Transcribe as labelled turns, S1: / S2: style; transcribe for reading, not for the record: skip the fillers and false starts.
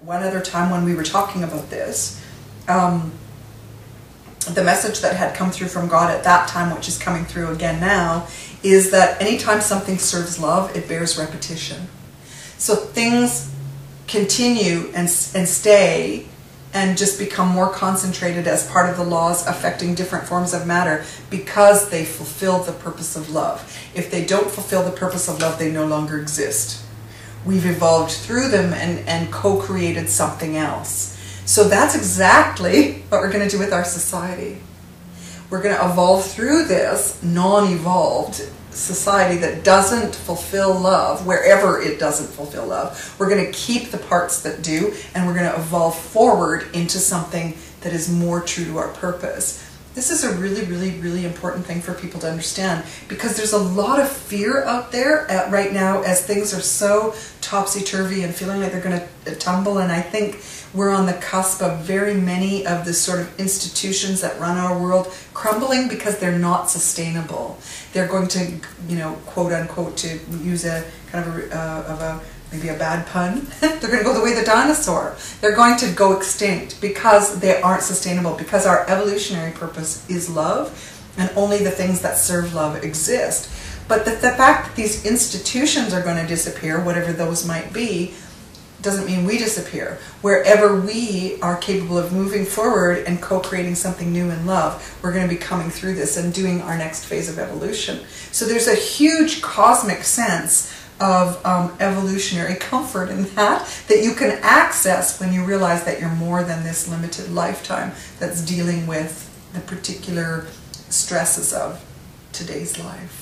S1: one other time when we were talking about this, the message that had come through from God at that time, which is coming through again now, is that anytime something serves love, it bears repetition. So things continue and stay and just become more concentrated as part of the laws affecting different forms of matter because they fulfill the purpose of love. If they don't fulfill the purpose of love, they no longer exist. We've evolved through them and co-created something else. So that's exactly what we're going to do with our society. We're going to evolve through this non-evolved society that doesn't fulfill love, wherever it doesn't fulfill love. We're going to keep the parts that do, and we're going to evolve forward into something that is more true to our purpose. This is a really, really, really important thing for people to understand, because there's a lot of fear out there right now as things are so topsy-turvy and feeling like they're going to tumble. And I think we're on the cusp of very many of the sort of institutions that run our world crumbling because they're not sustainable. They're going to, you know, quote unquote, to use a kind of maybe a bad pun, they're going to go the way of the dinosaur. They're going to go extinct because they aren't sustainable, because our evolutionary purpose is love, and only the things that serve love exist. But the fact that these institutions are going to disappear, whatever those might be, doesn't mean we disappear. Wherever we are capable of moving forward and co-creating something new in love, we're going to be coming through this and doing our next phase of evolution. So there's a huge cosmic sense of evolutionary comfort in that you can access when you realize that you're more than this limited lifetime that's dealing with the particular stresses of today's life.